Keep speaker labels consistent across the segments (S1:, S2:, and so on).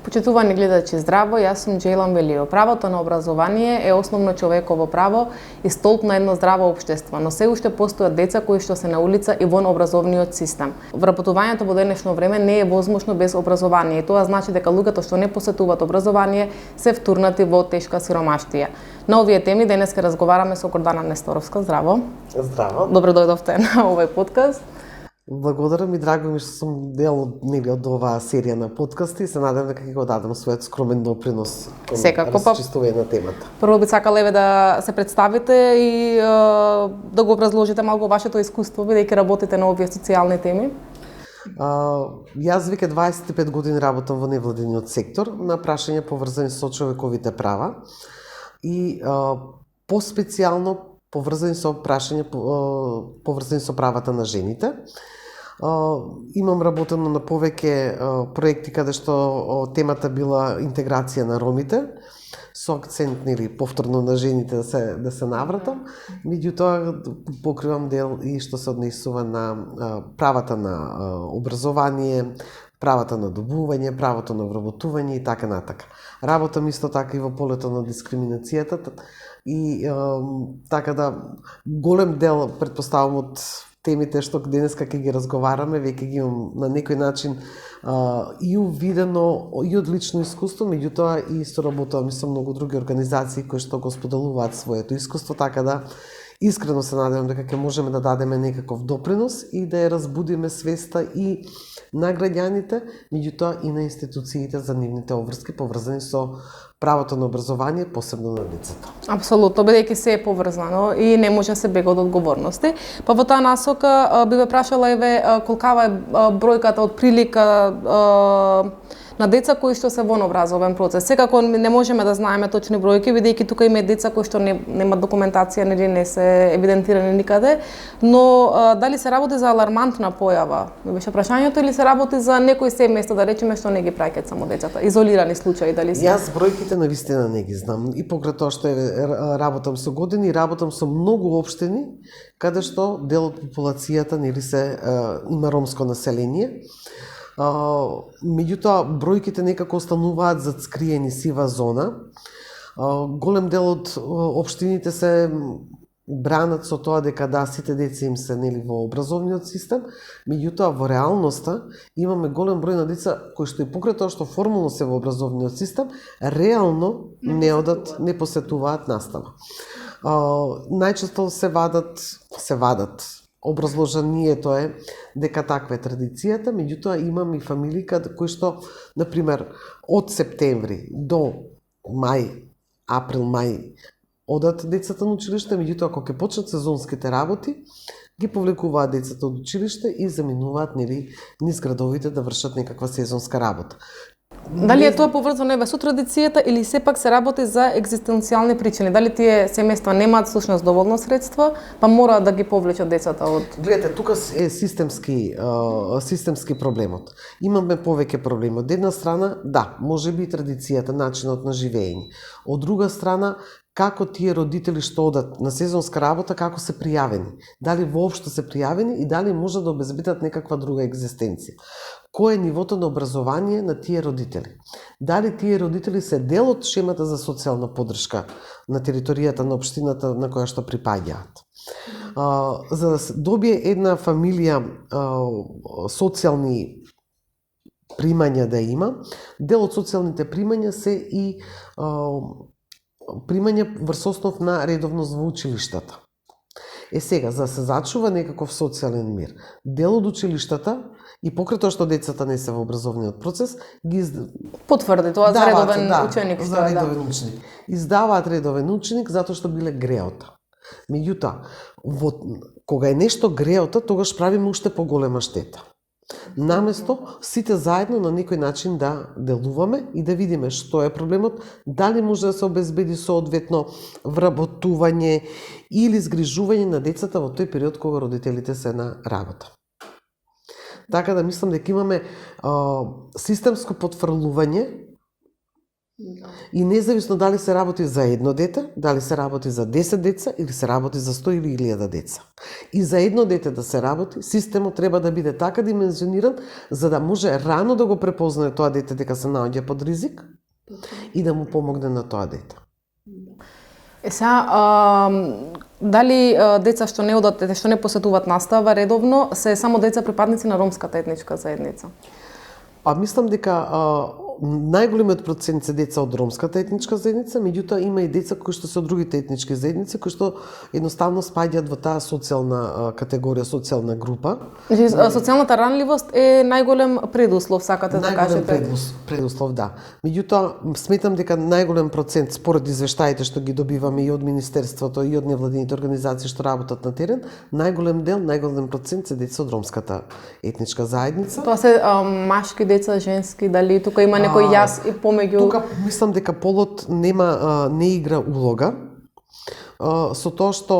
S1: Почитувани гледачи, здраво, јас сум Джейлан Велио. Правото на образование е основно човеково право и столб на едно здраво општество, но се уште постојат деца кои што се на улица и вон образовниот систем. Вработувањето во денешно време не е возможно без образование и тоа значи дека луѓето што не посетуваат образование се втурнати во тешка сиромаштија. На овие теми денес ќе разговараме со Гордана Несторовска. Здраво.
S2: Здраво.
S1: Добро дојдовте на овој подкаст.
S2: Благодарам и драго ми што сум дел од оваа серија на подкасти и се надевам дека ќе го дадам својот скромен допринос кон расчистување на темата.
S1: Прво би сакала да се представите и да го образложите малку вашето искуство, бидејќи работите на овие социјални теми.
S2: Јас веќе 25 години работам во невладиниот сектор на прашања поврзани со човековите права и поспецијално поврзани со прашања поврзани со правата на жените. Имам работено на повеќе проекти каде што темата била интеграција на ромите, со акцент повторно на жените да се навратам. Меѓутоа покривам дел и што се однесува на правата на образование, правата на добување, правото на вработување и така натака. Работам исто така и во полето на дискриминацијата и така да голем дел претпоставам од темите што денеска ќе ги разговараме, веќе ги имам на некој начин и увидено и од лично искуство, меѓутоа и соработувам и со многу други организации кои што го споделуваат своето искуство, така да искрено се надевам дека ќе можеме да дадеме некаков допринос и да ја разбудиме свеста и на граѓаните, меѓутоа и на институциите за нивните обврски поврзани со правото на образование, посебно на децата.
S1: Апсолутно, бидејќи се е поврзано и не може да се бега од одговорности. Па во таа насока би ве прашала еве колкава е бројката од прилика на деца кои што се во образовен процес. Секако не можеме да знаеме точни бројки, бидејќи тука има деца кои што немаат документација, не се евидентирани никаде, но дали се работи за алармантна појава? Беше прашањето, или се работи за некои семејства, да речеме, што не ги праќаат само децата? Изолирани случаи дали се?
S2: Јас бројките навистина не ги знам. И покрај тоа што работам со години, работам со многу општини каде што дел од популацијата има ромско население. Меѓутоа, бројките некако остануваат зацкриени сива зона. Голем дел од општините се бранат со тоа дека да, сите деца им се во образовниот систем, меѓутоа во реалноста имаме голем број на деца кои што и покрај тоа што формално се во образовниот систем, реално не одат, не посетуваат настава. Најчесто се вадат. Образложението е дека таква е традицијата, меѓутоа имам и фамилии кои што, например, од септември до април-мај одат децата на училиште, меѓутоа кога ќе почнат сезонските работи, ги повлекуваат децата од училиште и заминуваат низ градовите да вршат некаква сезонска работа.
S1: Дали е тоа поврзано со традицијата или сепак се работи за екзистенцијални причини? Дали тие семејства немаат всушност доволно средства, па мораат да ги повлечат децата од...
S2: Гледате, тука е системски проблемот. Имаме повеќе проблеми. Од една страна, да, можеби и традицијата, начинот на живење. Од друга страна, како тие родители што одат на сезонска работа, како се пријавени. Дали воопшто се пријавени и дали може да обезбедат некаква друга екзистенција. Кој е нивото на образование на тие родители? Дали тие родители се дел од шемата за социјална поддршка на територијата на општината на која што припаѓаат? За да се добие една фамилија социјални примања да има, дел од социјалните примања се и примања врз основ на редовност во училиштата. Сега, за да се зачува некаков социјален мир, дел од училиштата и покрај тоа што децата не се во образовниот процес, ги
S1: потврди тоа за редовен ученик.
S2: За редовен ученик. Издаваат редовен ученик затоа што биле греота. Меѓутоа, кога е нешто греота, тогаш правиме уште поголема штета. Наместо сите заедно на некој начин да делуваме и да видиме што е проблемот, дали може да се обезбеди соодветно вработување или згрижување на децата во тој период кога родителите се на работа. Така да мислам дека имаме системско потфрлување И независно дали се работи за едно дете, дали се работи за 10 деца или се работи за 100 или 1000 деца. И за едно дете да се работи, системот треба да биде така димензиониран за да може рано да го препознае тоа дете дека се наоѓа под ризик и да му помогне на тоа дете.
S1: Дали деца што не одат, што не посетуваат настава редовно, се само деца припадници на ромската етничка заедница?
S2: Мислам дека најголемиот процент се деца од ромската етничка заедница, меѓутоа има и деца кои што се од другите етнички заедници, кои што едноставно спаѓаат во таа социјална категорија, социјална група.
S1: Социјалната ранливост е најголем предуслов, сакате да кажете?
S2: Најголем предуслов, да. Меѓутоа, сметам дека најголем процент, според извештаите што ги добиваме и од Министерството, и од невладините организации што работат на терен, најголем процент се деца од ромската етничка заедница.
S1: Тоа се машки деца, женски, дали тука има некој јас и помеѓу?
S2: Тука мислам дека полот не игра улога, со тоа што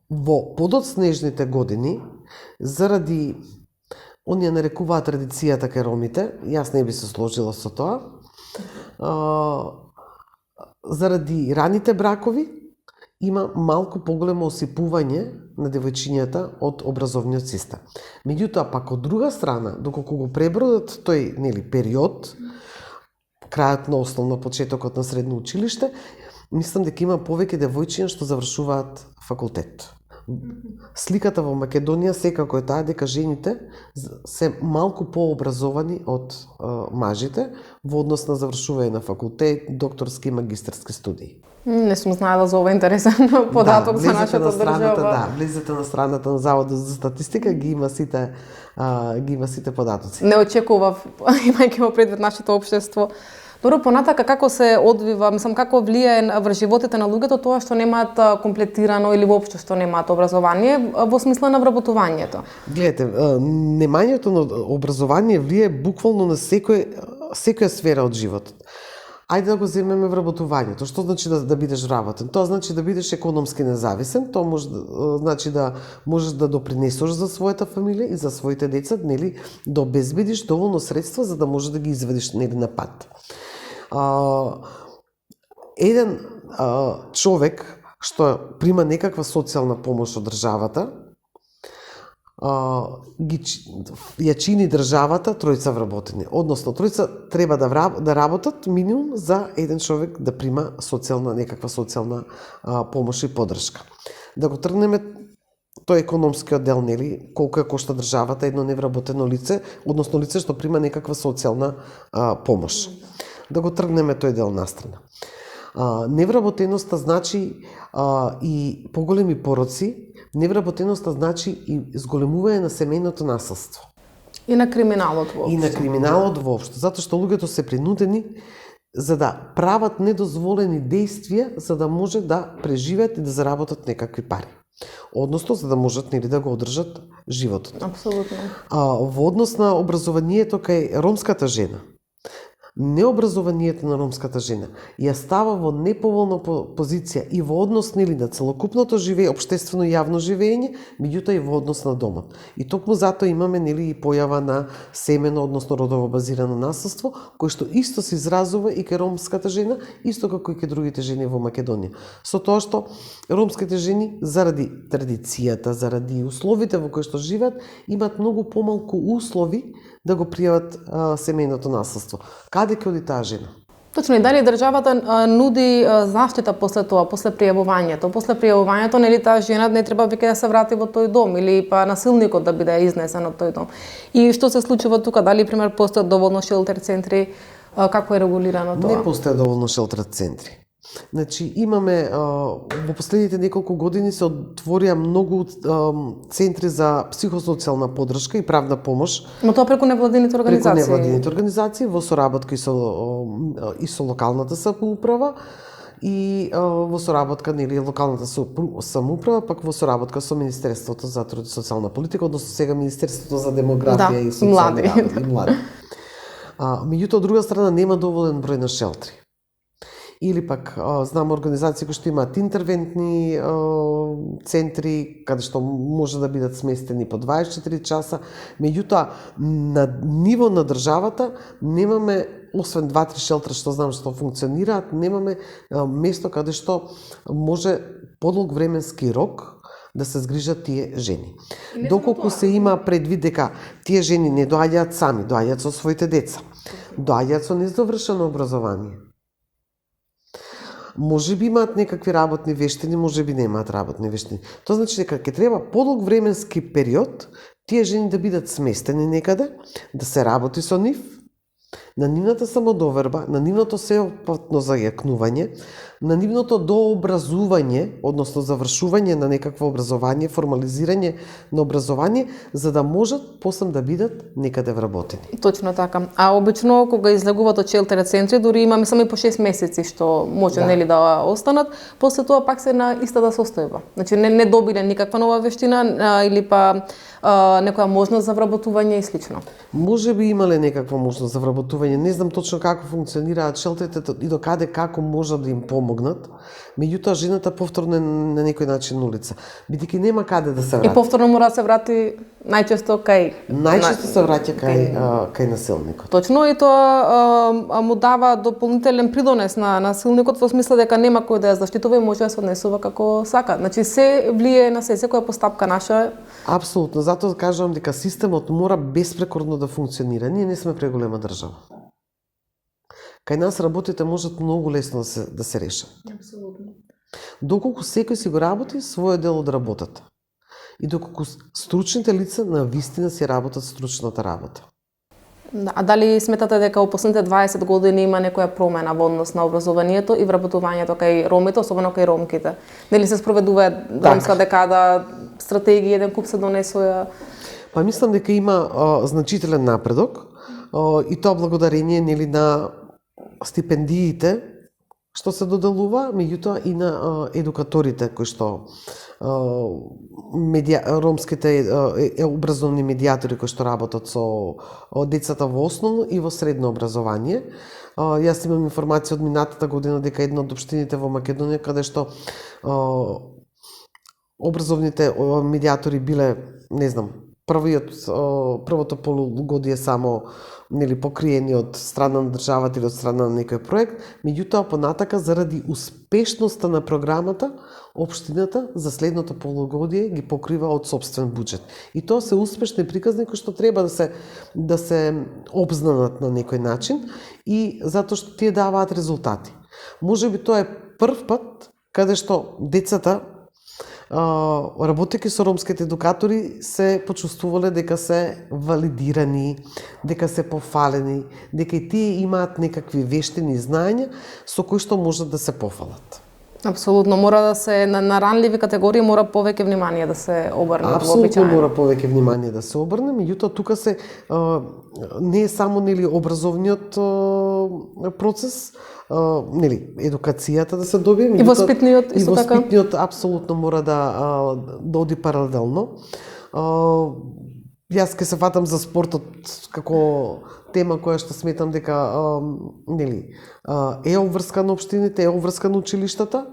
S2: во подоцнежните години, заради оние нарекуваат традицијата кај ромите, јас не би се сложила со тоа, заради раните бракови, има малку поголемо осипување на девојчињата од образовниот систем. Меѓутоа, пак од друга страна, доколку го пребродат тој период, крајот на основно, почетокот на средно училиште, мислам дека има повеќе девојчиња што завршуваат факултет. Сликата во Македонија секако е таа дека жените се малку пообразовани од мажите во однос на завршување на факултет, докторски и магистарски студии.
S1: Не сум знаела за ова интересен податок за нашата држава.
S2: Да, влезете на страната на Заводот за статистика, ги има сите податоци.
S1: Не очекував, имајќи во предвид нашето општество. Добро, понатака како се одвива, мислам како влијае врз животите на луѓето тоа што немаат комплетирано или воопшто што немаат образование во смисла на вработувањето?
S2: Гледате, немањето на образование влијае буквално на секоја сфера од животот. Ајде да го земеме вработувањето. Што значи да бидеш вработен? Тоа значи да бидеш економски независен, тоа значи да можеш да допринесеш за својата фамилија и за своите деца, нели, да обезбедиш доволно средства за да можеш да ги изведиш на пат. Еден човек што прима некаква социјална помош од државата, ја чини државата тројца вработени. Односно, тројца треба да работат минимум за еден човек да прима некаква социјална помош и поддршка. Да го тргнеме тој економскиот дел, нели, колку ја кошта државата едно невработено лице, односно лице што прима некаква социјална помош. Да го тргнеме тој дел настрана. Невработеноста значи и поголеми пороци, невработеноста значи и зголемување на семејното насилство.
S1: И на криминалот воопшто.
S2: И на криминалот воопшто, затоа што луѓето се принудени за да прават недозволени дејствија за да може да преживеат и да заработат некакви пари. Односно, за да можат нели да го одржат животот.
S1: Апсолутно.
S2: Во однос на образованието кај ромската жена, необразованието на ромската жена ја става во неповолна позиција и во однос нели на целокупното општествено јавно живење, меѓутоа и во однос на домот. И токму затоа имаме нели и појава на семено, односно родово базирано насилство, кој што исто се изразува и кај ромската жена, исто како и кај другите жени во Македонија. Со тоа што ромските жени заради традицијата, заради условите во кои што живеат, имаат многу помалку услови да го пријават семејното насилство. Каде ќе оди таа жена?
S1: Точно, и дали државата нуди заштита после тоа, после пријавувањето? После пријавувањето, нели таа жена не треба веќе да се врати во тој дом или па насилникот да биде изнесен од тој дом. И што се случува тука? Дали, пример, постојат доволно шелтер центри? Како е регулирано тоа?
S2: Не постојат доволно шелтер центри. Значи, имаме, во последните неколку години се отворија многу центри за психосоцијална поддршка и правна помош.
S1: Но тоа преку невладините организации?
S2: Преку невладините организации, во соработка и со локалната самоуправа, и во соработка, нели, локалната самоуправа, пак во соработка со Министерството за труд и социјална политика, односно сега Министерството за демографија и социјални работи и млади. Меѓутоа, од друга страна, нема доволен број на шелтри. Или пак знам организации кои што имаат интервентни центри каде што може да бидат сместени по 24 часа, меѓутоа на ниво на државата немаме освен 2-3 шелтера што знам што функционираат, немаме место каде што може подолг временски рок да се згрижат тие жени. Доколку се има предвид дека тие жени не доаѓаат сами, доаѓаат со своите деца, доаѓаат со незавршено образование. Може би имаат некакви работни вештини, може би немаат работни вештини. Тоа значи дека ќе треба подолг временски период тие жени да бидат сместени некаде, да се работи со нив, на нивната самодоверба, на нивното сеопфатно зајакнување, на нивното дообразување, односно завршување на некакво образование, формализирање на образование, за да можат после да бидат некаде вработени.
S1: Точно така. А обично кога излегуваат од шелтер центри, дури имаме само по 6 месеци што може нели да останат, после тоа пак се на истата состојба. Значи не добиле никаква нова вештина или па некоја можност за вработување и слично.
S2: Може би имале некаква можност за вработување, не знам точно како функционираат шелтерите и до каде како можат да им помогнат. Меѓутоа жената повторно е на некој начин на улица, бидејќи нема каде да се врати.
S1: И повторно мора да се врати најчесто
S2: Најчесто се враќа кај насилникот.
S1: Точно, и тоа му дава дополнителен придонес на насилникот во смисла дека нема кој да ја заштитува и може да се однесува како сака. Значи се влие на секоја постапка наша.
S2: Апсолутно, затоа кажувам дека системот мора беспрекорно да функционира. Ние не сме преголема држава. Кај нас работите можат многу лесно да се решат.
S1: Апсолутно.
S2: Доколку секој си го работи својот дел од работата. И доколку стручните лица на вистина си работат стручната работа.
S1: Да, а дали сметате дека во последните 20 години има некоја промена во однос на образованието и вработувањето кај ромите, особено кај ромките? Дали се спроведува ромска декада, стратегија, еден куп се донесоја?
S2: Па мислам дека има значителен напредок и тоа благодарение нели на стипендиите што се доделува, меѓутоа и на едукаторите кои што ромските образовни медијатори кои што работат со децата во основно и во средно образование. Јас имам информација од минатата година дека една од општините во Македонија каде што образовните медијатори биле, не знам, првото полугодие само нели покриени од страна на државата или од страна на некој проект, меѓутоа понатака заради успешноста на програмата, општината за следното полугодие ги покрива од сопствен буџет. И тоа се успешни приказни кои што треба да се обзнанат на некој начин и затоа што тие даваат резултати. Можеби тоа е прв пат каде што децата работејќи со ромските едукатори се почувствувале дека се валидирани, дека се пофалени, дека и тие имаат некакви вештини и знаења со кои што можат да се пофалат.
S1: Апсолутно, мора да се на ранливи категории мора повеќе внимание да се обрне.
S2: Апсолутно мора повеќе внимание да се обрне, меѓутоа тука се не е само нели образовниот процес, нели едукацијата да се добие,
S1: и воспитниот исто така.
S2: И воспитниот апсолутно мора да оди паралелно. Јас ке се фатам за спортот како тема која што сметам дека нели е обврскана општините, е обврскана училиштата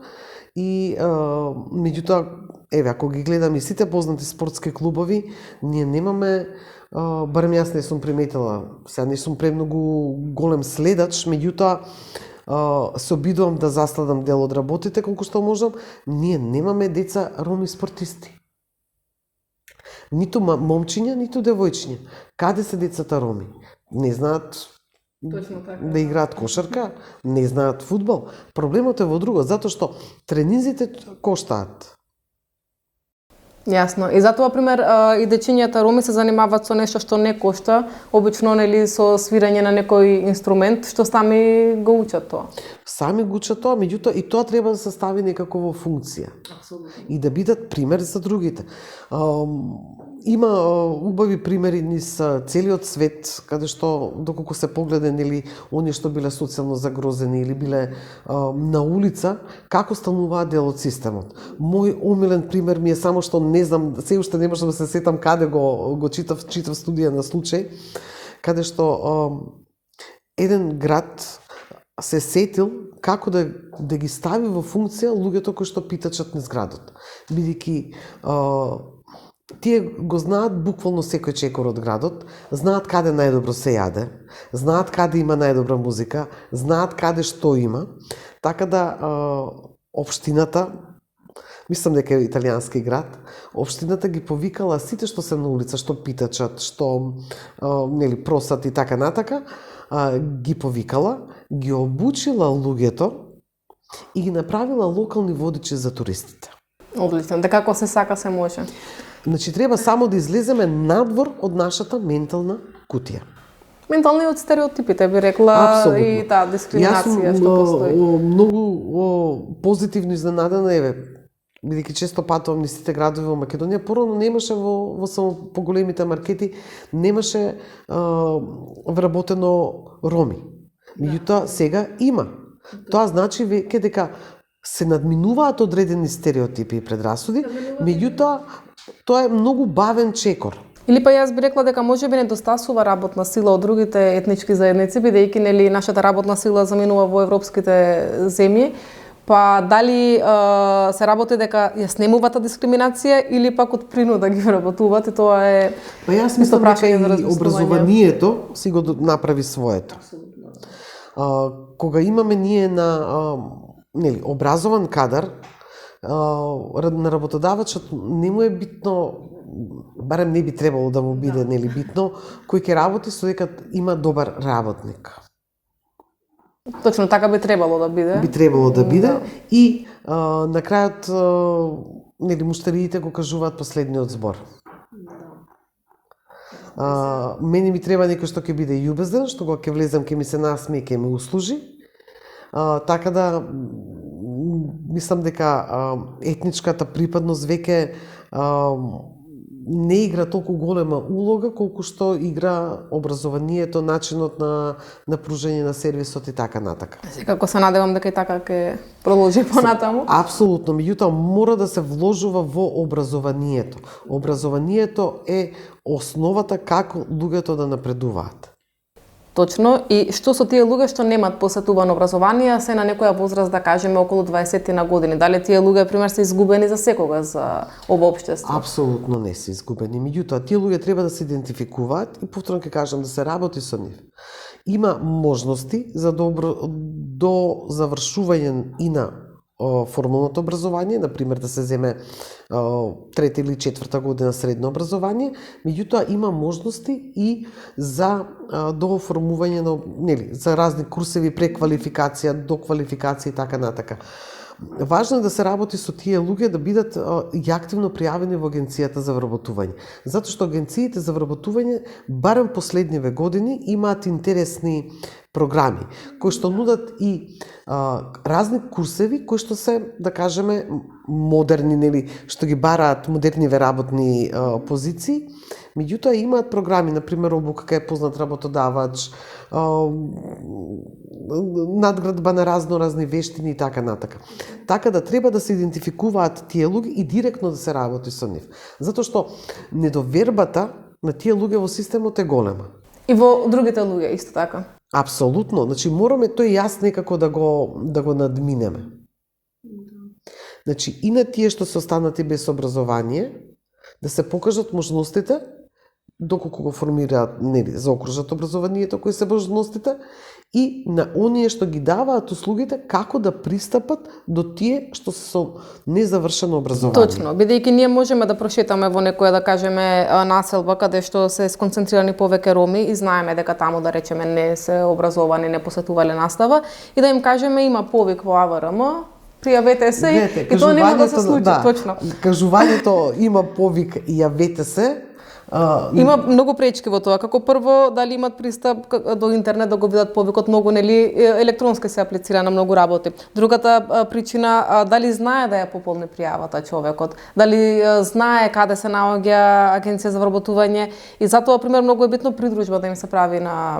S2: и меѓутоа еве ако ги гледам и сите познати спортски клубови, ние немаме барем јас не сум приметила, сега не сум премногу голем следач, меѓутоа се обидувам да заследам дел од работите колку што можам, ние немаме деца роми спортисти. Ниту момчиња, ниту девојчиња. Каде се децата роми? Не знаат да играат кошарка, не знаат фудбал. Проблемот е во друго, затоа што тренинзите коштаат.
S1: Јасно. И затоа, пример, и дечињата роми се занимаваат со нешто што не кошта, обично нели со свирање на некој инструмент, што сами го учат тоа.
S2: Сами го учат тоа, меѓутоа и тоа треба да се стави некако во функција.
S1: Апсолутно.
S2: И да бидат пример за другите. Има убави примери низ целиот свет, каде што доколку се погледа нели оние што биле социјално загрозени или биле на улица, како стануваат дел од системот. Мој омилен пример ми е само што не знам, се уште не можам да се сетам каде го читав студија на случај, каде што еден град се сетил како да ги стави во функција луѓето кои што питачат низ градот. Бидејќи тие го знаат буквално секој чекор од градот, знаат каде најдобро се јаде, знаат каде има најдобра музика, знаат каде што има, така да општината, мислам дека е италијански град, општината ги повикала сите што се на улица, што питачат, што нели просат и така натака, ги повикала, ги обучила луѓето и ги направила локални водичи за туристите.
S1: Одлично, дека како се сака се може.
S2: Значи треба само да излеземе надвор од нашата ментална кутија.
S1: Ментални од стереотипите би рекла. Апсолутно. И таа дискриминација што постои.
S2: Јас сум многу позитивно изненадена, бидејќи често патувам низ сите градови во Македонија, порано немаше во само поголемите маркети, немаше вработено роми. Меѓутоа сега има. Тоа значи веќе дека се надминуваат одредени стереотипи и предрасуди, меѓутоа тоа е многу бавен чекор.
S1: Или па јас би рекла дека можеби недостасува работна сила од другите етнички заедници, бидејќи нели нашата работна сила заминува во европските земји, па дали се работи дека ја снемува таа дискриминација или пак од принуда ги вработуваат и тоа е.
S2: Па јас мислам дека и образованието си го направи своето. Кога имаме ние нели образован кадар, на работодавачот не му е битно, барем не би требало да му биде нели битно, кој ќе работи со дека има добар работник.
S1: Точно така би требало да биде.
S2: Би требало да биде и на крајот нели муштариите го кажуваат последниот збор. Мене ми треба некој што ќе биде љубезен, што кога ќе влезам ќе ми се насмее, ќе ме услужи. Така да мислам дека етничката припадност веќе не игра толку голема улога колку што игра образованието, начинот на пружање на сервисот и така натака.
S1: Секако се надевам дека и така ќе продолжи понатаму.
S2: Апсолутно, меѓутоа мора да се вложува во образованието. Образованието е основата како луѓето да напредуваат.
S1: Точно, и што со тие луѓе што немаат посетувано образование, се на некоја возраст, да кажеме околу 20 на години. Дали тие луѓе пример се изгубени за секога за ова општество?
S2: Апсолутно не се изгубени. Меѓутоа, тие луѓе треба да се идентификуваат и повторно ќе кажам да се работи со нив. Има можности за до завршување и на формалното образование, например да се земе трета или четврта година средно образование, меѓутоа има можности и за дооформување на нели за разни курсеви, преквалификација, доквалификација и така натака. Важно е да се работи со тие луѓе да бидат и активно пријавени во агенцијата за вработување, затоа што агенциите за вработување барем последниве години имаат интересни програми кои што нудат и разни курсеви кои што се, да кажеме, модерни, нели, што ги бараат модерниве работни позиции, меѓутоа имаат програми, например обука кај познат работодавач, надградба на разни вештини и така натака. Така да треба да се идентификуваат тие луѓе и директно да се работи со нив. Затоа што недовербата на тие луѓе во системот е голема.
S1: И во другите луѓе исто така.
S2: Апсолутно, значи мораме тој јас некако да го надминеме. Значи и на тие што се останати без образование, да се покажат можностите доколку го формираат, нели, заокружат образованието, кои се можностите, и на оние што ги даваат услугите како да пристапат до тие што се со незавршено образование.
S1: Точно, бидејќи ние можеме да прошетаме во некоја, да кажеме, населба каде што се сконцентрирани повеќе роми и знаеме дека таму, да речеме, не се образовани, не посетувале настава и да им кажеме има повик во АВРМ, пријавете се и тоа нема да се случи,
S2: да,
S1: точно.
S2: Кажувањето има повик и јавете се.
S1: Има многу пречки во тоа. Како прво, дали имат пристап до интернет да го видат повикот, многу нели електронски се аплицира на многу работи. Другата причина, дали знае да ја пополни пријавата човекот, дали знае каде се наоѓа агенција за вработување и затоа пример многу е битно придружба да им се прави на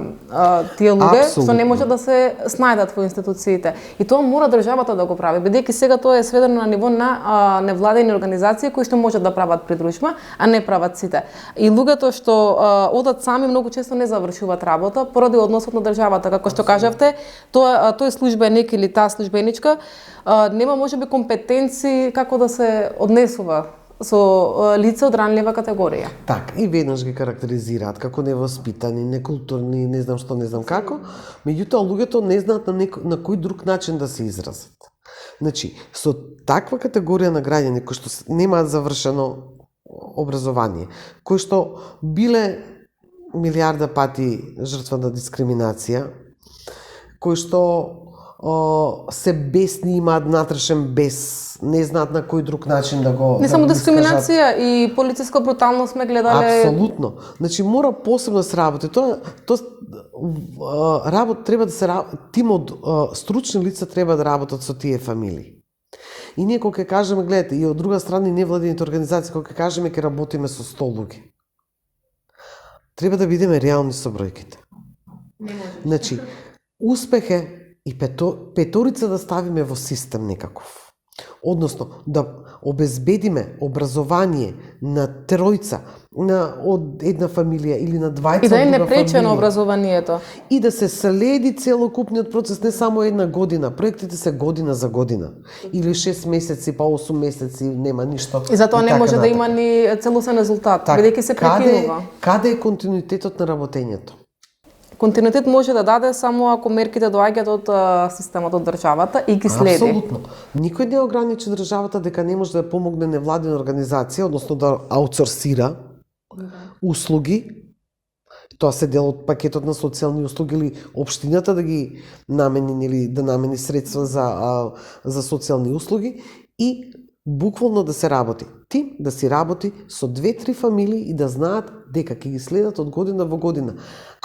S1: тие луѓе што не може да се снајдат во институциите. И тоа мора државата да го прави, бидејќи сега тоа е сведено на ниво на невладени организации кои што можат да прават придружба, а не прават сите. И луѓето што одат сами многу често не завршуваат работа поради односот на државата, како што кажавте, тој службеник или таа службеничка нема можеби компетенции како да се однесува со лица од ранлива категорија.
S2: Так, и веднаш ги карактеризираат како невоспитани, некултурни, не знам што, не знам како, меѓутоа луѓето не знаат на кој друг начин да се изразат. Значи, со таква категорија на граѓани кои што немаат завршено образование, кои што биле милиарда пати жртва на дискриминација, кои што се бесни, имаат натрешен бес, не знаат на кој друг начин да го
S1: Не само дискриминација, и полициска бруталност сме гледале.
S2: Апсолутно. Значи мора посебно да се работи. Тоа треба да се тим од стручни лица треба да работат со тие фамилии. И ние кога ќе кажеме, гледате, и од друга страна и невладините организации кога ќе кажеме ќе работиме со 100 луѓе. Треба да бидеме реални со бројките. Значи, успех е и петорица да ставиме во систем некаков. Односно, да обезбедиме образование на тројца од една фамилија или на двајца
S1: И да
S2: од
S1: е
S2: друга
S1: непречено
S2: фамилија.
S1: образованието.
S2: И да се следи целокупниот процес, не само една година. Проектите се година за година. Или 6 месеци, па 8 месеци, нема ништо.
S1: И затоа не
S2: така
S1: може да
S2: натаму.
S1: има ни целосен резултат,
S2: Так,
S1: бидејќи се прекинува.
S2: Каде е континуитетот на работењето?
S1: Континуитет може да даде само ако мерките доаѓаат од системот, од државата и ги следи.
S2: Апсолутно. Никој не ограничи државата дека не може да ја помогне невладина организација, односно да аутсорсира услуги. Тоа се дел од пакетот на социјални услуги или општината да ги намени или да намени средства за социјални услуги и буквално да се работи. Тим да си работи со 2-3 фамилии и да знаат дека ќе ги следат од година во година.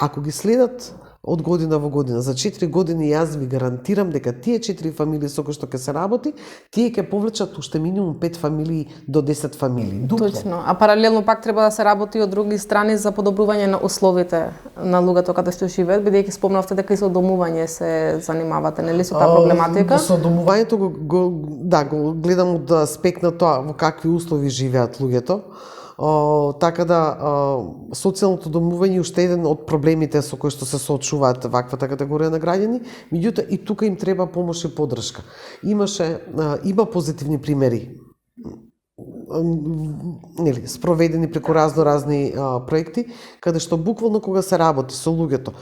S2: Ако ги следат од година во година, за 4 години јас ви гарантирам дека тие 4 фамилии со кои што ќе се работи, тие ќе повлечат уште минимум 5 фамилии до 10 фамилии. Дупло.
S1: Точно. А паралелно пак треба да се работи од други страни за подобрување на условите на луѓето каде што живеат, бидејќи спомнавте дека и со домување се занимавате, нели, со таа проблематика?
S2: Со домувањето го гледам од аспект на тоа во какви услови живеат луѓето. Така да социјалното домување е уште еден од проблемите со кои што се соочуваат ваквата категорија на граѓани, меѓутоа и тука им треба помош и поддршка. Има позитивни примери нели спроведени преку разни проекти каде што буквално кога се работи со луѓето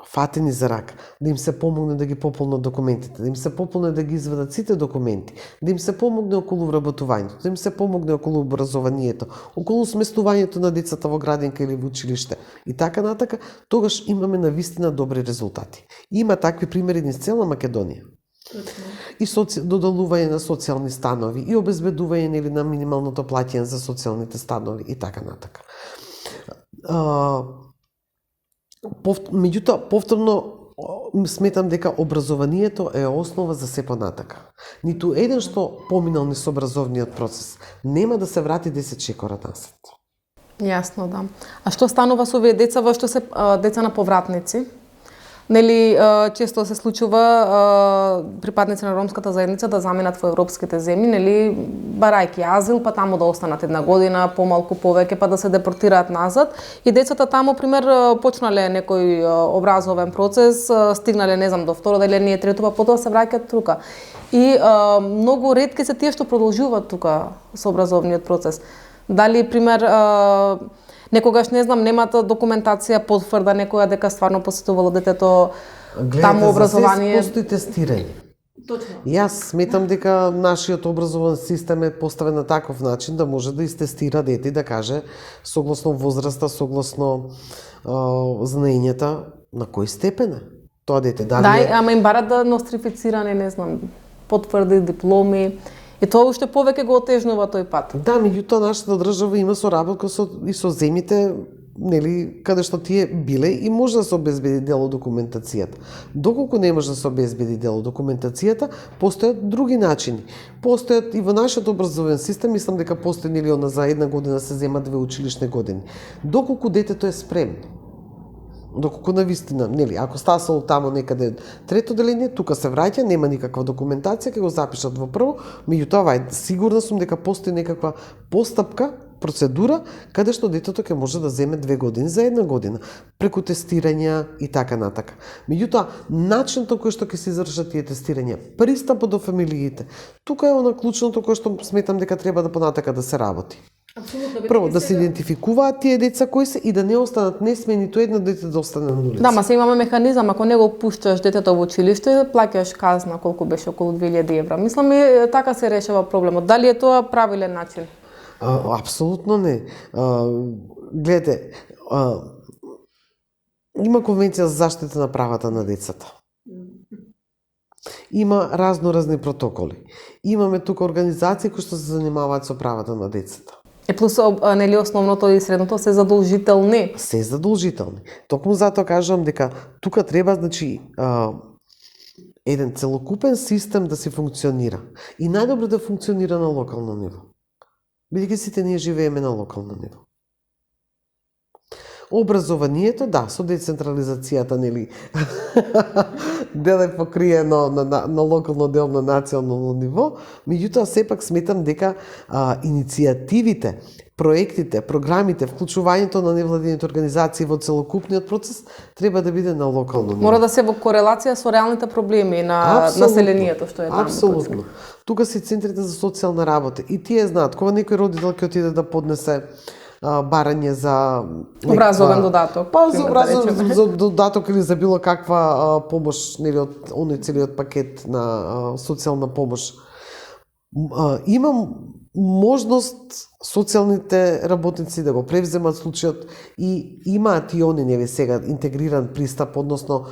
S2: фатени за рак, да им се помогне да ги пополнат документите, да им се пополне да ги изведат сите документи, да им се помогне околу вработувањето, да им се помогне околу образованието, околу сместувањето на децата во градинка или во училиште и така натака, тогаш имаме навистина добри резултати. Има такви примери низ цела Македонија. И додалување на социјални станови, и обезбедување нели на минималното плаќање за социјалните станови и така натака. Меѓутоа, повторно сметам дека образованието е основа за се понатака. Ниту еден што поминал низ образовниот процес нема да се врати 10 чекора назад.
S1: Јасно, да. А што станува со овие деца во што се деца на повратници? Нели, често се случува припадници на ромската заедница да заминат во европските земји, нели, барајќи азил, па таму да останат една година, помалку, повеќе, па да се депортираат назад. И децата таму, пример, почнале некој образовен процес, стигнале, не знам, до второ деление, трето, па потоа се враќаат тука. И многу ретки се тие што продолжуваат тука со образовниот процес. Дали, пример, некогаш, не знам, немате документација потврда некоја дека стварно посетувало детето таму образование.
S2: За се постои тестирање.
S1: Точно.
S2: Јас сметам дека нашиот образован систем е поставен на таков начин да може да истестира дете и да каже согласно возраста, согласно знаењата на кој степен е тоа дете.
S1: Ама им барат да нострифицирани, не знам, потврди, дипломи. И тоа уште повеќе го отежнува тој пат.
S2: Да, меѓутоа нашата држава има соработка и со земјите, нели, каде што тие биле и може да се обезбеди дел од документацијата. Доколку не може да се обезбеди дел од документацијата, постојат други начини. Постојат и во нашиот образовен систем, мислам дека постои нели за една година се зема 2 училишни години. Доколку детето е спремно. Доколку навистина, нели, ако стасало тамо некаде трето деление, тука се враќа, нема никаква документација, ќе го запишат во прво, меѓутоа, сигурна сум дека постои некаква постапка процедура каде што детето ќе може да земе 2 години за 1 година, преку тестирања и така натака. Меѓутоа, начинот кој што ќе се извршат тие тестирања, пристапот до фамилиите, тука е она клучното кое што сметам дека треба да понатака да се работи. Прво, да се идентификуваат тие деца кои се и да не останат, не сме ниту едно дете да остане на улица.
S1: Да, ма се имаме механизам, ако не го пушташ детето во училиште, плаќаш казна колку беше околу 2000 евра. Мислам и така се решава проблемот. Дали е тоа правилен начин?
S2: Апсолутно не. Гледате, има Конвенција за заштита на правата на децата. Има разни протоколи. Имаме тука организации кои што се занимаваат со правата на децата.
S1: И плюс, нели, основното и средното се задолжителни.
S2: Се задолжителни. Токму затоа кажувам дека тука треба, значи, еден целокупен систем да се функционира. И најдобро да функционира на локално ниво. Бидејќи сите ние живееме на локално ниво. Образованието, да, со децентрализацијата, нели, дел е покриено на локално, дел на национално ниво, меѓутоа сепак сметам дека иницијативите, проектите, програмите, вклучувањето на невладините организации во целокупниот процес треба да биде на локално ниво.
S1: Мора да се во корелација со реалните проблеми на населението што е таму.
S2: Апсолутно. Тука се центрите за социјална работа и тие знаат кога некој родител ќе отиде да поднесе барање за
S1: образовен додаток.
S2: Па за образовен за додаток или за било каква помош, нели, од оној целиот пакет на социјална помош. Имам можност социјалните работници да го превземат случајот и имаат и они, нели, сега интегриран пристап, односно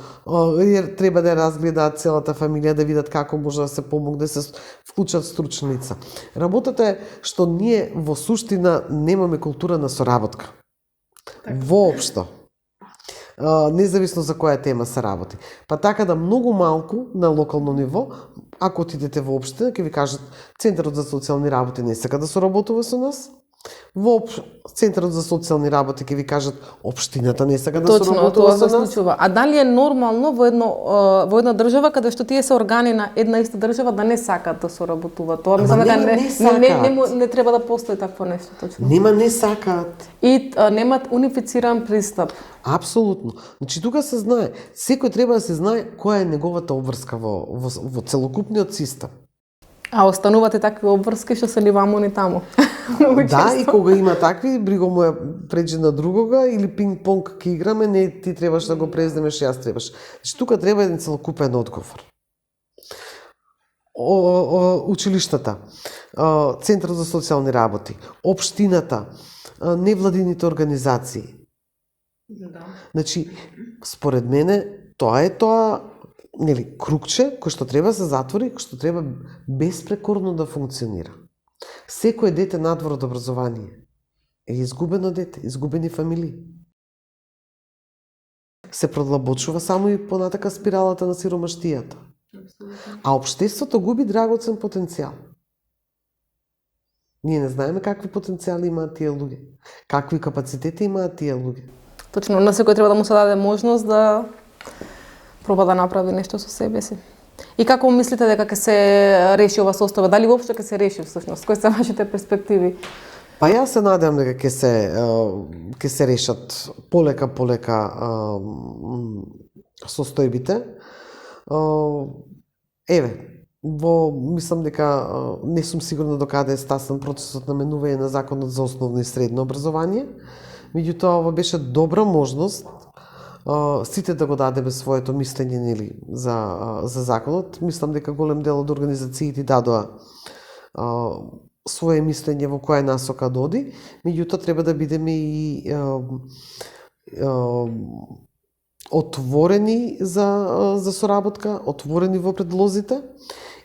S2: треба да разгледаат целата фамилија, да видат како може да се помогне, да се вклучат стручни лица. Работата е што ние во суштина немаме култура на соработка. Воопшто. Независно за која тема се работи. Па така да многу малку на локално ниво, ако отидете во општина, ќе ви кажат Центарот за социјални работи не сака да соработува со нас. Во Центарот за социјални работи ќе ви кажат општината не сака да соработува со нас.
S1: А дали е нормално во една држава каде што тие се органи на една иста држава да не сакаат да соработуваат? Тоа мислам дека не треба да постои такво нешто точно.
S2: Нема, не сакаат.
S1: И немат унифициран пристап.
S2: Апсолутно. Значи тука се знае, секој треба да се знае која е неговата обврска во целокупниот систем.
S1: А остануваат и такви обврски што се ни ваму ни таму.
S2: Да, и кога има такви, бриго му е преđe на другога или пинг-понг ке играме, не ти требаш да го преземеш, јас требаш. Значи тука треба еден целокупен одговор. Училиштата, Центарот за социјални работи, општината, невладините организации.
S1: Да.
S2: Значи, според мене, тоа е тоа, нели, кругче кој што треба да се затвори, кој што треба беспрекорно да функционира. Секој дете надвор од образование е изгубено дете, изгубени фамилии. Се продлабочува само и понатака спиралата на сиромаштијата. А општеството губи драгоцен потенцијал. Ние не знаеме какви потенцијали имаат тие луѓе, какви капацитети имаат тие луѓе.
S1: Точно, на секој треба да му се даде можност да проба да направи нешто со себе си. И како мислите дека ќе се реши ова состојба? Дали воопшто ќе се реши всушност? Кои се вашите перспективи?
S2: Па јас се надевам дека ќе се решат полека состојбите. Мислам дека не сум сигурна докаде е стасан процесот на менување на законот за основно и средно образование. Меѓутоа, ова беше добра можност сите да го дадеме своето мислење, нели, за законот. Мислам дека голем дел од организациите дадоа свое мислење во која насока да оди, меѓутоа треба да бидеме и отворени за соработка, отворени во предлозите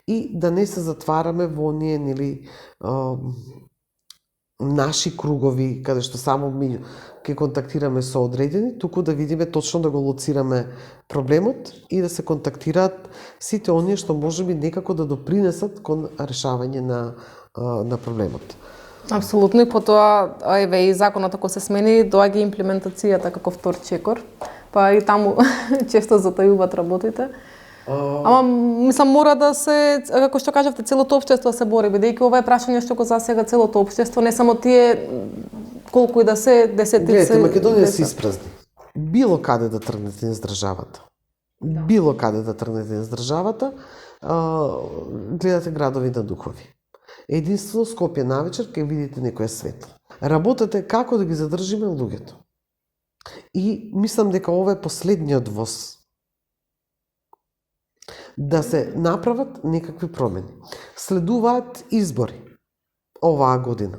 S2: и да не се затвараме во оние, нели, наши кругови, каде што само ми ќе контактираме со одредени, туку да видиме точно да го лоцираме проблемот и да се контактираат сите оние што можеби некако да допринесат кон решавање на проблемот.
S1: Апсолутно, и потоа и законот ако се смени, доаѓа имплементацијата како втор чекор, па и таму често затајуваат работите. Ама мислам мора да се, како што кажавте, целото општество се бори, бидејќи ова е прашање што го засега целото општество, не само тие колку и да се десетици.
S2: Гледате, Македонија се испразни. Било каде да тргнете низ државата. Било каде да тргнете низ државата, гледате градови на духови. Единствено Скопје навечер ќе видите некое светло. Работете како да ги задржиме луѓето. И мислам дека ова е последниот воз. Да се направат некакви промени. Следуваат избори оваа година.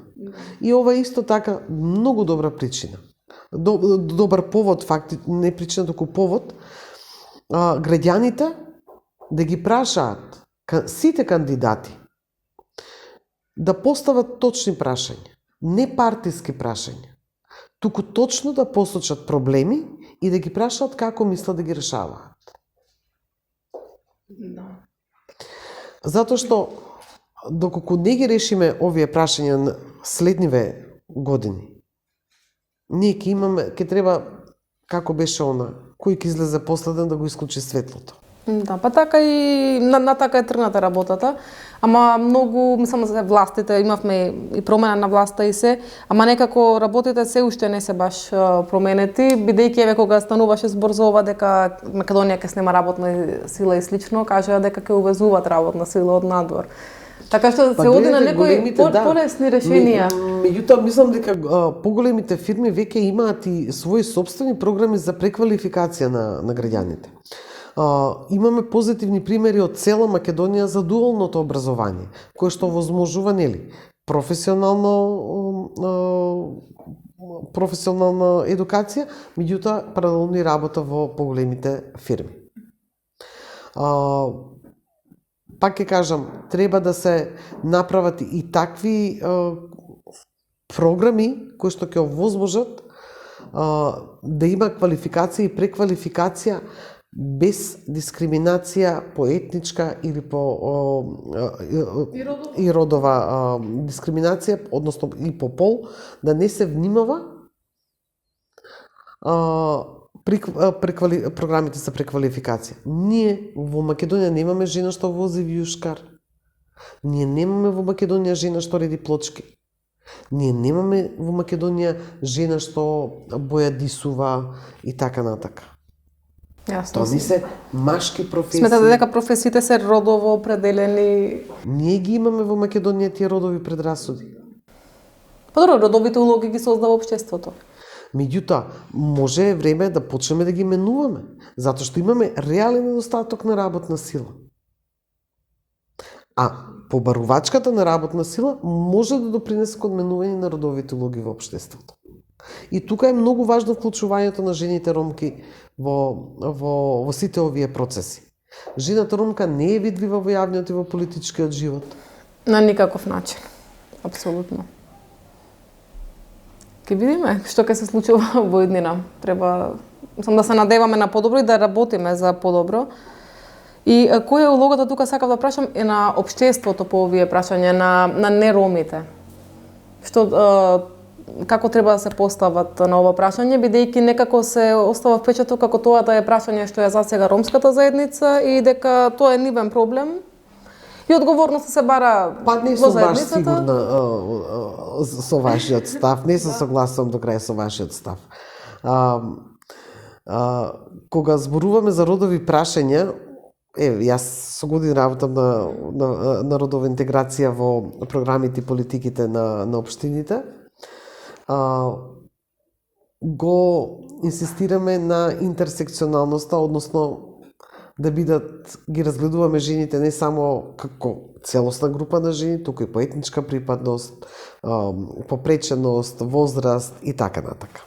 S2: И ова е исто така многу добра причина. Добар повод, факти, не причина, току повод, граѓаните да ги прашаат сите кандидати да постават точни прашања, не партиски прашања, туку точно да посочат проблеми и да ги прашаат како мислат да ги решаваат. Затоа што доколку не ги решиме овие прашања на следниве години, ние ќе треба, како беше она, кој ќе излезе последен да го исклучи светлото.
S1: Да, па така и на така е тргната работата, ама многу, мислам за властите, имавме и промена на власта и се, ама некако работите се уште не се баш променети, бидејќи еве кога стануваше збор за ова дека Македонија ќе снема работна сила и слично, кажаа дека ќе увезуваат работна сила од надвор. Така што се оди на некои полесни решенија.
S2: Меѓутоа, мислам дека поголемите фирми веќе имаат и своји сопствени програми за преквалификација на граѓаните. Имаме позитивни примери од цела Македонија за дуалното образование, кое што возможува, нели, професионална едукација, меѓутоа паралелно и работа во поголемите фирми. Пак ќе кажам, треба да се направат и такви програми кои што ќе овозможат да има квалификација и преквалификација без дискриминација по етничка или по и родова дискриминација, односно и по пол, да не се внимава при програмите за преквалификација. Ние во Македонија немаме жена што вози виушкар. Ние немаме во Македонија жена што реди плочки. Ние немаме во Македонија жена што бојадисува и така натака.
S1: Јасно.
S2: Тоа се машки професии.
S1: Сметате дека професиите се родово определени?
S2: Ние ги имаме во Македонија тие родови предрасуди.
S1: Па добро, родовите улоги ги создава општеството.
S2: Меѓутоа, може време да почнеме да ги менуваме, затоа што имаме реален недостаток на работна сила. А побарувачката на работна сила може да допринесе кон менување на родовите улоги во општеството. И тука е многу важно вклучувањето на жените ромки во сите овие процеси. Жената ромка не е видлива во јавниот и во политичкиот живот.
S1: На никаков начин. Апсолутно. Ке видиме што ќе се случува во иднина. Треба сам да се надеваме на подобро и да работиме за подобро. И која е улогата тука, сакав да прашам, е на општеството по овие прашања, на неромите. Што како треба да се постават на ова прашање, бидејќи некако се остава впечаток како тоа да е прашање што ја засега ромската заедница и дека тоа е нивен проблем. И одговорноста се бара
S2: Па не
S1: во
S2: сум баш
S1: заедницата.
S2: сигурна со вашиот став, не се согласувам до крај со вашиот став. Кога зборуваме за родови прашања, јас со години работам на родова интеграција во програмите и политиките на општините. Го инсистираме на интерсекционалноста, односно да бидат, ги разгледуваме жените не само како целосна група на жени, туку и по етничка припадност, по преченост, возраст и така натака.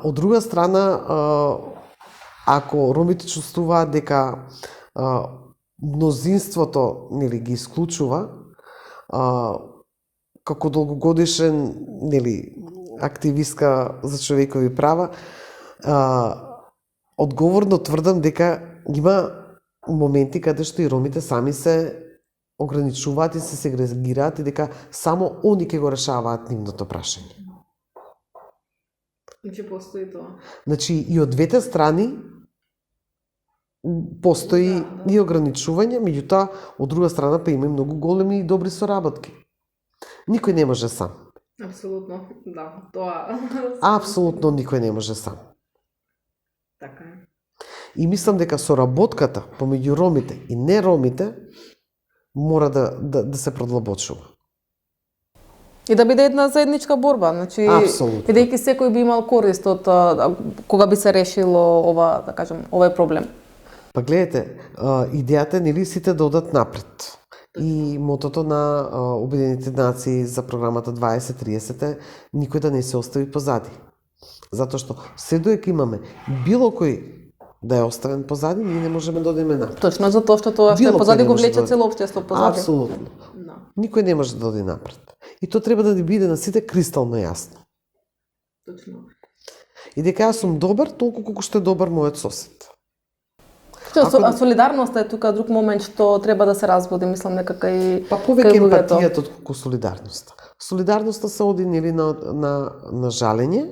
S2: Од друга страна, ако ромите чувствуваат дека мнозинството нели ги исклучува, како долгогодишен активистка за човекови права, одговорно тврдам дека има моменти каде што и ромите сами се ограничуваат и се сегрегираат и дека само они ќе го решаваат нивното прашање.
S1: Значи постои тоа.
S2: Значи и од двете страни постои и ограничување, меѓутоа од друга страна па има и многу големи и добри соработки. Никој не може сам.
S1: Апсолутно, да, тоа.
S2: Апсолутно никој не може сам.
S1: Така е.
S2: И мислам дека соработката помеѓу ромите и неромите мора да се продлабочува.
S1: И да биде една заедничка борба, значи
S2: Апсолутно.
S1: бидејќи секој би имал корист од кога би се решило ова, да кажем, овој проблем.
S2: Па гледате, идејата е нели сите да одат напред. И мотото на Обединетите нации за програмата 2030 е никој да не се остави позади. Затоа што се доека имаме било кој да е оставен позади, ние не можеме да одиме напред.
S1: Точно, затоа што тоа што е
S2: Било
S1: позади
S2: кој не
S1: го
S2: може
S1: влече
S2: да
S1: цело општество позади.
S2: Апсолутно.
S1: Да.
S2: Никој не може да оди напред. И тоа треба да ни биде на сите кристално јасно.
S1: Точно.
S2: И дека јас сум добар, толку колку што е добар мојот сосед.
S1: А солидарноста е тука друг момент што треба да се разводи, мислам дека и
S2: Па повеќе
S1: кај луѓето.
S2: емпатијата отколку солидарноста. Солидарноста се оди нели на жалење,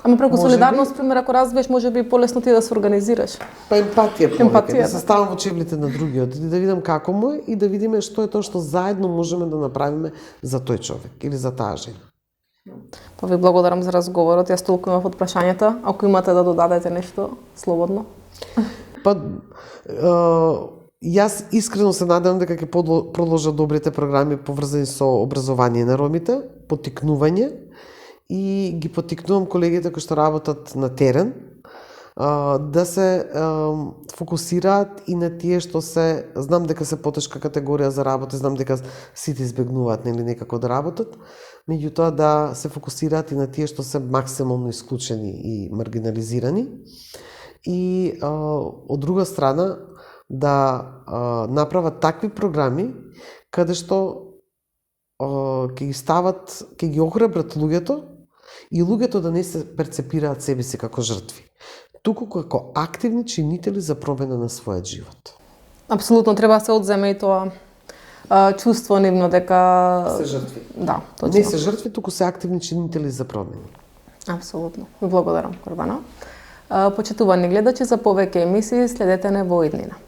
S1: Ама преку
S2: Може
S1: солидарност, пример, ако развиеш, може би полесно ти да се организираш.
S2: па емпатија повеќе,
S1: Емпатија,
S2: да се
S1: да.
S2: ставам во чевлите на другиот и да видам како му е и да видиме што е тоа што заедно можеме да направиме за тој човек или за таа жена.
S1: Па ви благодарам за разговорот. Јас толку имав од прашањата. Ако имате да додадете нешто, слободно.
S2: Па јас искрено се надевам дека ќе продолжат добрите програми поврзани со образование на ромите, поттикнување, и ги поттикнувам колегите кои што работат на терен да се фокусираат и на тие што се, знам дека се потешка категорија за работа, знам дека сите избегнуваат нели некако да работат, меѓутоа да се фокусираат и на тие што се максимално исклучени и маргинализирани. И од друга страна да направат такви програми каде што ќе ги стават, ќе ги охрабрат луѓето и луѓето да не се перцепираат себе си како жртви, туку како активни чинители за промена на својот живот.
S1: Апсолутно треба да се одземе и тоа чувство нивно дека
S2: Се жртви.
S1: Да, точно.
S2: Не се жртви, туку се активни чинители за промени.
S1: Апсолутно. Ви благодарам, Гордана. Почитувани гледачи, за повеќе емисии следете не во иднина.